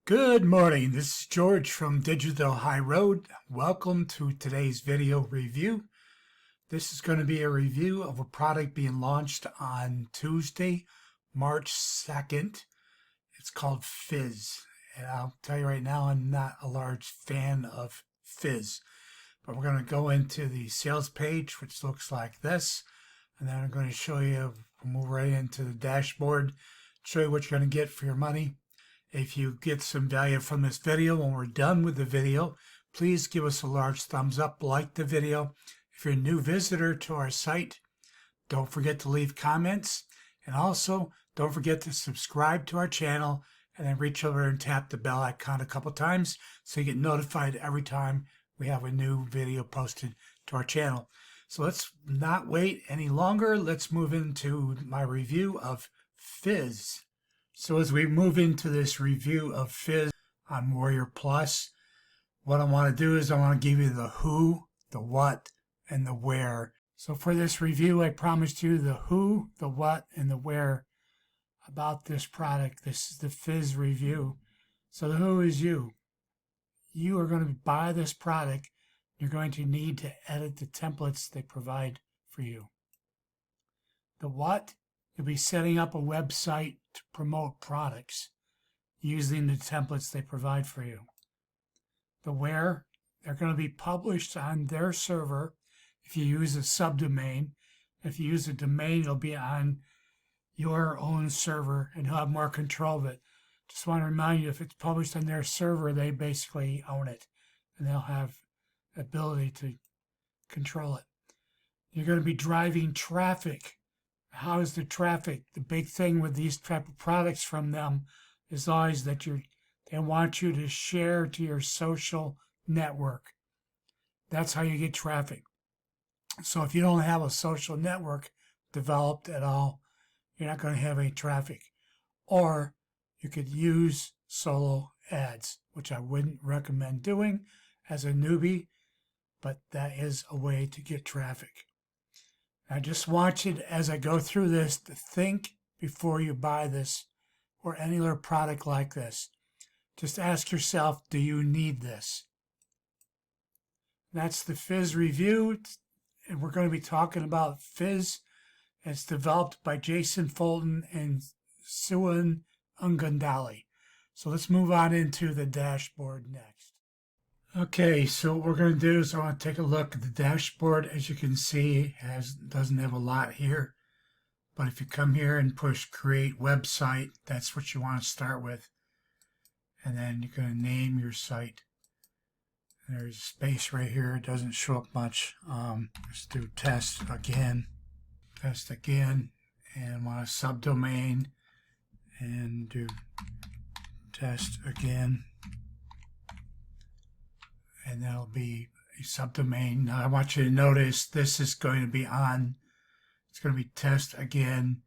Good morning, this is George from Digital High Road. Welcome to today's video review. This is going to be a review of a product being launched on Tuesday, March 2nd. It's called Phizz. And I'll tell you right now, I'm not a large fan of Phizz. But we're going to go into the sales page, which looks like this. And then I'm going to show you, we'll move right into the dashboard, show you what you're going to get for your money. If you get some value from this video when we're done with the video, please give us a large thumbs up, like the video. If you're a new visitor to our site, don't forget to leave comments. And also, don't forget to subscribe to our channel and then reach over and tap the bell icon a couple times so you get notified every time we have a new video posted to our channel. So let's not wait any longer. Let's move into my review of Phizz. So as we move into this review of Phizz on Warrior Plus, what I want to do is I want to give you the who, the what, and the where. So for this review, I promised you the who, the what, and the where about this product. This is the Phizz review. So the who is you. You are going to buy this product. You're going to need to edit the templates they provide for you. The what? You'll be setting up a website to promote products using the templates they provide for you. The where? They're going to be published on their server if you use a subdomain. If you use a domain, it'll be on your own server and you'll have more control of it. Just want to remind you, if it's published on their server, they basically own it and they'll have the ability to control it. You're going to be driving traffic. How is the traffic? The big thing with these type of products from them is always that they want you to share to your social network. That's how you get traffic. So if you don't have a social network developed at all, you're not going to have any traffic. Or you could use solo ads, which I wouldn't recommend doing as a newbie, but that is a way to get traffic. I just want you to, as I go through this, to think before you buy this or any other product like this. Just ask yourself, do you need this? That's the Phizz review, and we're going to be talking about Phizz. It's developed by Jason Fulton and Suan Ungandali. So let's move on into the dashboard next. Okay, so what we're going to do is I want to take a look at the dashboard. As you can see, it doesn't have a lot here. But if you come here and push Create Website, that's what you want to start with. And then you're going to name your site. There's a space right here. It doesn't show up much. Let's do test again. Test again. And want a subdomain. And do test again. And that'll be a subdomain. Now I want you to notice this is going to be on, it's going to be test again,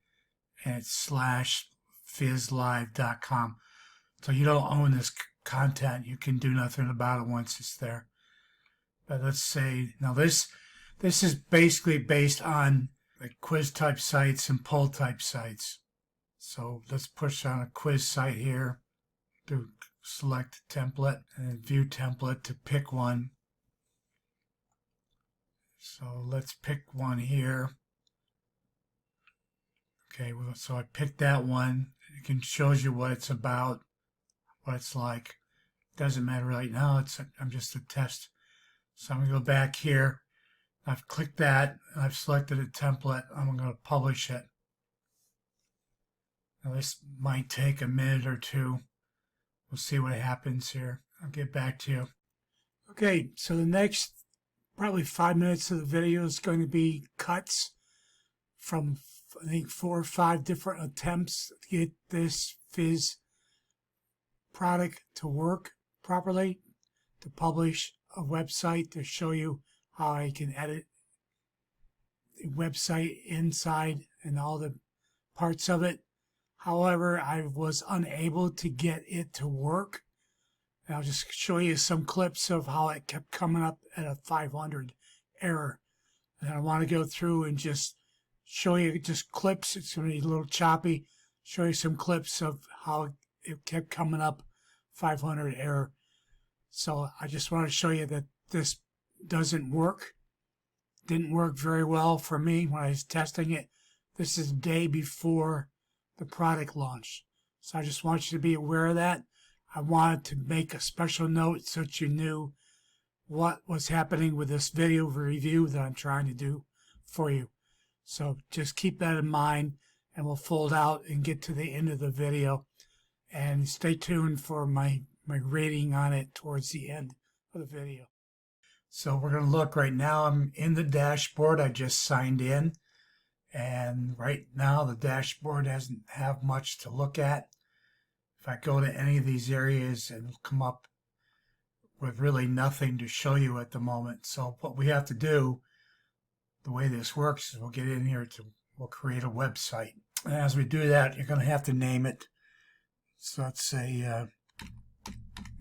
and it's /phizzlive.com. So you don't own this content. You can do nothing about it once it's there. But let's say, now this is basically based on like quiz type sites and poll type sites. So let's push on a quiz site here. Do select template and view template to pick one. So let's pick one here. Okay, well, so I picked that one. It can shows you what it's about, what it's like. Doesn't matter right now. I'm just a test. So I'm gonna go back here. I've clicked that. And I've selected a template. I'm gonna publish it. Now this might take a minute or two. We'll see what happens here. I'll get back to you. Okay, so the next probably 5 minutes of the video is going to be cuts from, I think, 4 or 5 different attempts to get this Phizz product to work properly, to publish a website to show you how I can edit the website inside and all the parts of it. However, I was unable to get it to work. And I'll just show you some clips of how it kept coming up at a 500 error. And I want to go through and just show you just clips. It's going to be a little choppy. Show you some clips of how it kept coming up 500 error. So I just want to show you that this doesn't work. Didn't work very well for me when I was testing it. This is the day before the product launch. So I just want you to be aware of that. I wanted to make a special note so that you knew what was happening with this video review that I'm trying to do for you. So just keep that in mind, and we'll fold out and get to the end of the video. And stay tuned for my rating on it towards the end of the video. So we're going to look right now. I'm in the dashboard. I just signed in. And right now the dashboard doesn't have much to look at. If I go to any of these areas, it'll come up with really nothing to show you at the moment. So what we have to do, the way this works, is we'll get in here we'll create a website. And as we do that, you're going to have to name it. So let's say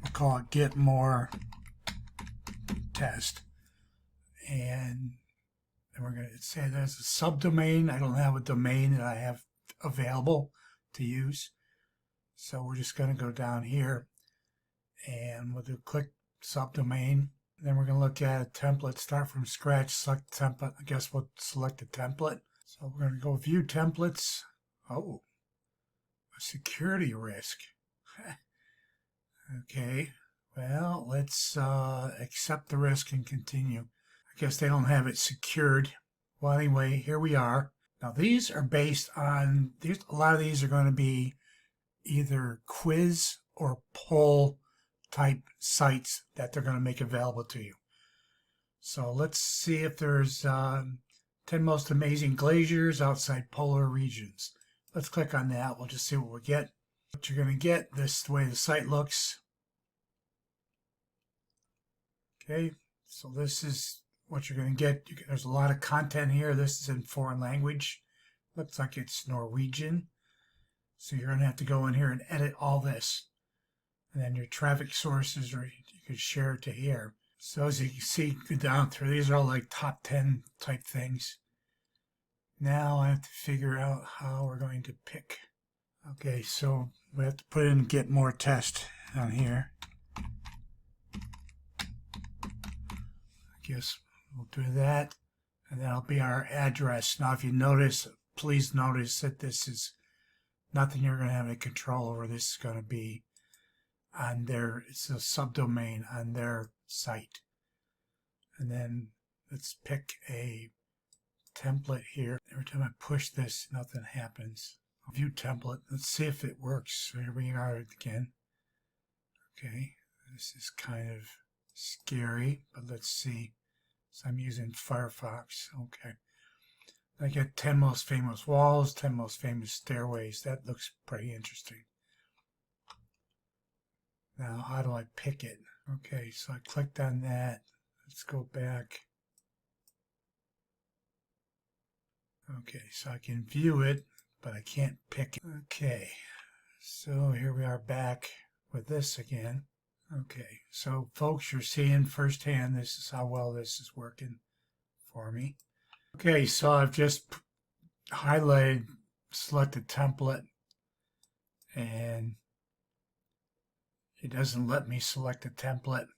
we'll call it Get More Test. And then we're going to say there's a subdomain. I don't have a domain that I have available to use. So we're just going to go down here and we'll do click subdomain. Then we're going to look at a template, start from scratch, select template. I guess we'll select a template. So we're going to go view templates. Oh, a security risk. Okay, well, let's accept the risk and continue. I guess they don't have it secured. Well, anyway, here we are. Now these are based on, a lot of these are going to be either quiz or poll type sites that they're going to make available to you. So let's see if there's 10 most amazing glaciers outside polar regions. Let's click on that. We'll just see what we get. What you're going to get, this is the way the site looks. Okay, so this is what you're going to get. There's a lot of content here. This is in foreign language. Looks like it's Norwegian. So you're going to have to go in here and edit all this. And then your traffic sources, or you could share it to here. So as you can see, go down through, these are all like top 10 type things. Now I have to figure out how we're going to pick. Okay, so we have to put in Get More Test on here. I guess we'll do that. And that'll be our address. Now if you notice, please notice that this is nothing you're going to have any control over. This is going to be on their, it's a subdomain on their site. And then let's pick a template here. Every time I push this, nothing happens. View template. Let's see if it works. So here we are again. Okay, this is kind of scary, but let's see. So I'm using Firefox. Okay. I get 10 most famous walls, 10 most famous stairways. That looks pretty interesting. Now, how do I pick it? Okay, so I clicked on that. Let's go back. Okay, so I can view it, but I can't pick it. Okay, so here we are back with this again. Okay, so folks, you're seeing firsthand, this is how well this is working for me. Okay, so I've just highlighted, selected template, and it doesn't let me select a template.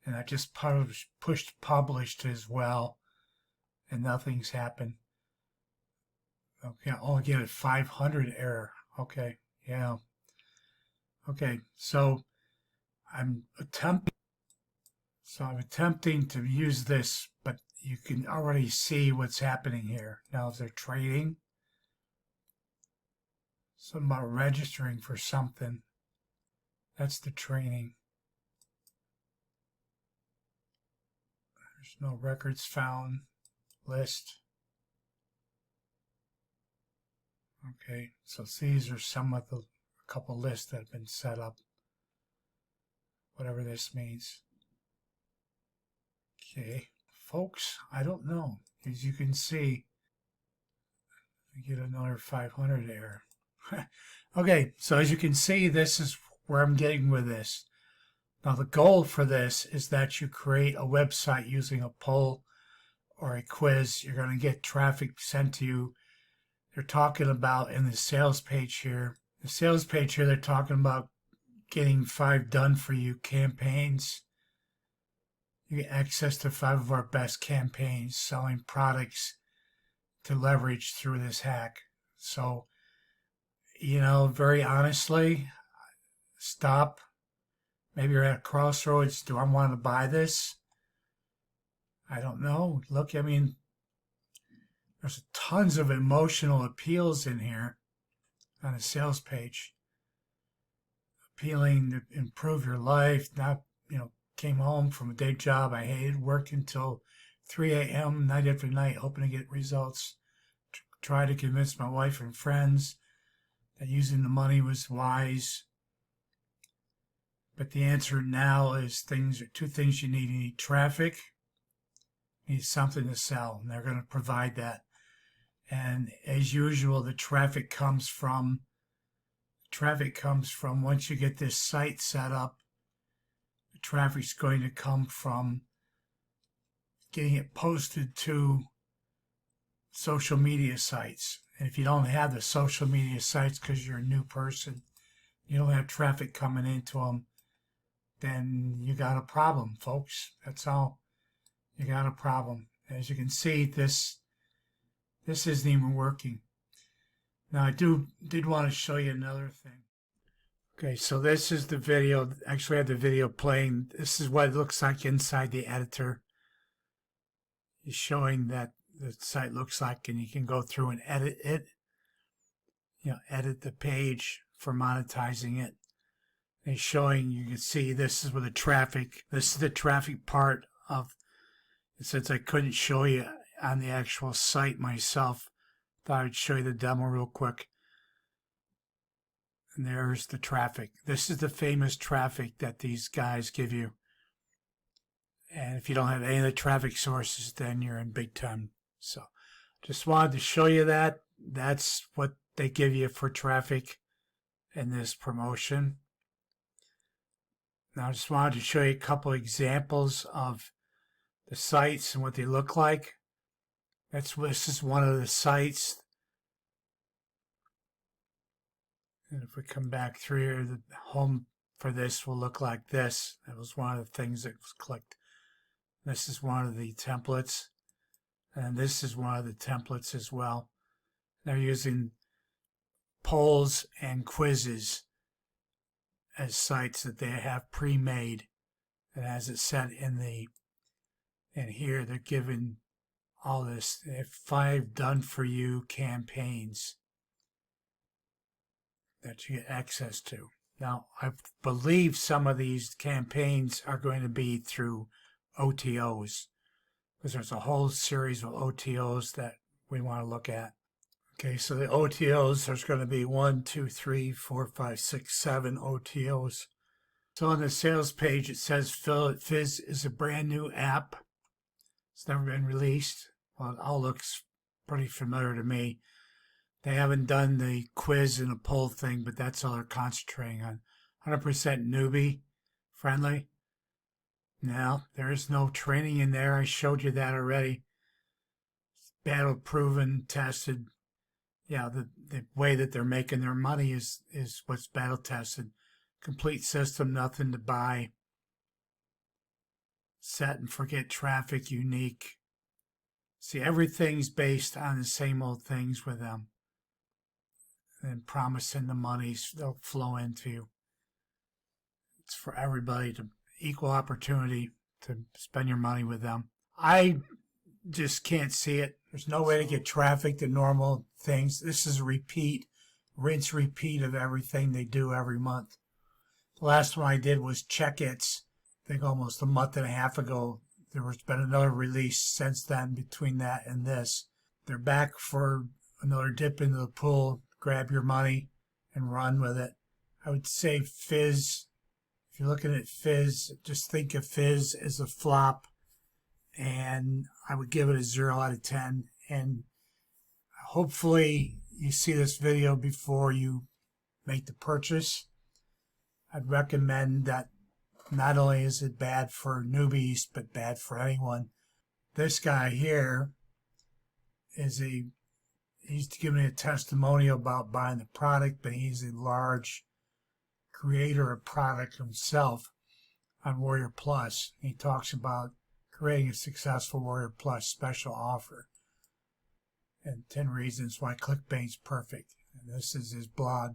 And I just pushed published as well, and nothing's happened. Okay, oh, again, a 500 error. Okay, yeah. Okay, so I'm attempting to use this, but you can already see what's happening here. Now, if they're trading, something about registering for something. That's the training. There's no records found list. Okay, so these are some of the couple lists that have been set up. Whatever this means. Okay, folks, I don't know. As you can see, I get another 500 error. Okay, so as you can see, this is where I'm getting with this. Now the goal for this is that you create a website using a poll or a quiz. You're going to get traffic sent to you. They're talking about in the sales page here. The sales page here, they're talking about getting 5 done for you campaigns. You get access to 5 of our best campaigns selling products to leverage through this hack. So, very honestly, stop. Maybe you're at a crossroads. Do I want to buy this? I don't know. Look, there's tons of emotional appeals in here on the sales page. Appealing to improve your life. Not, came home from a day job I hated, worked until 3 a.m. night after night, hoping to get results. Try to convince my wife and friends that using the money was wise. But the answer now is two things you need. You need traffic, you need something to sell, and they're going to provide that. And as usual, the traffic comes from once you get this site set up, the traffic's going to come from getting it posted to social media sites. And if you don't have the social media sites because you're a new person, you don't have traffic coming into them, then you got a problem, folks. That's all. You got a problem. As you can see, this isn't even working. Now, I did want to show you another thing. Okay, so this is the video. Actually, I have the video playing. This is what it looks like inside the editor. It's showing that the site looks like, and you can go through and edit it. Edit the page for monetizing it. It's showing, you can see this is where this is the traffic part of, since I couldn't show you on the actual site myself, thought I'd show you the demo real quick. And there's the traffic. This is the famous traffic that these guys give you. And if you don't have any of the traffic sources, then you're in big time. So just wanted to show you that. That's what they give you for traffic in this promotion. Now I just wanted to show you a couple examples of the sites and what they look like. This is one of the sites. And if we come back through here, the home for this will look like this. That was one of the things that was clicked. This is one of the templates. And this is one of the templates as well. They're using polls and quizzes as sites that they have pre-made. And as it said in here, they're giving all this. They have 5 done for you campaigns that you get access to. Now, I believe some of these campaigns are going to be through OTOs, because there's a whole series of OTOs that we want to look at. Okay, so the OTOs, there's going to be 1, 2, 3, 4, 5, 6, 7 OTOs. So on the sales page, it says Phizz is a brand new app. It's never been released. Well, it all looks pretty familiar to me. They haven't done the quiz and the poll thing, but that's all they're concentrating on. 100% newbie friendly. Now, there is no training in there. I showed you that already. Battle proven, tested. Yeah, the way that they're making their money is what's battle tested. Complete system, nothing to buy. Set and forget traffic, unique. See, everything's based on the same old things with them. And promising the monies they'll flow into you. It's for everybody, to equal opportunity to spend your money with them. I just can't see it. There's no way to get traffic to normal things. This is a rinse, repeat of everything they do every month. The last one I did was Check-Its. I think almost a month and a half ago. There's been another release since then between that and this. They're back for another dip into the pool. Grab your money and run with it. I would say Phizz, if you're looking at Phizz, just think of Phizz as a flop, and I would give it a 0 out of 10. And hopefully you see this video before you make the purchase. I'd recommend that. Not only is it bad for newbies, but bad for anyone. This guy here he's giving a testimonial about buying the product, but he's a large creator of product himself on Warrior Plus. He talks about creating a successful Warrior Plus special offer and 10 reasons why clickbait's perfect. And this is his blog.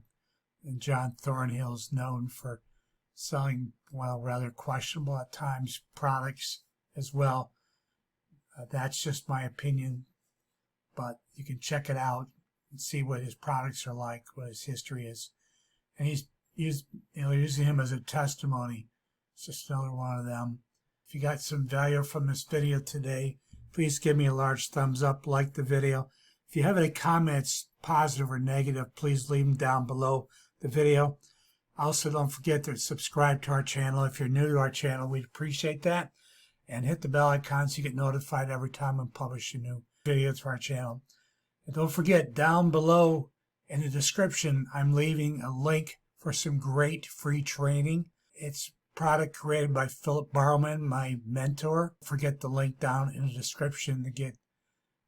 And John Thornhill is known for selling, well, rather questionable at times products as well. That's just my opinion, but you can check it out and see what his products are like, what his history is. And he's using him as a testimony. It's just another one of them. If you got some value from this video today, please give me a large thumbs up, like the video. If you have any comments, positive or negative, please leave them down below the video. Also, don't forget to subscribe to our channel. If you're new to our channel, we'd appreciate that. And hit the bell icon so you get notified every time I publish a new video to our channel. And don't forget, down below in the description, I'm leaving a link for some great free training. It's product created by Philip Barrowman, my mentor. Forget the link down in the description to get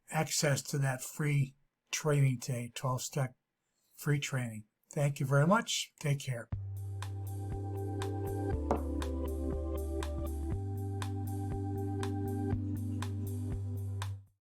access to that free training today, 12-step free training. Thank you very much. Take care.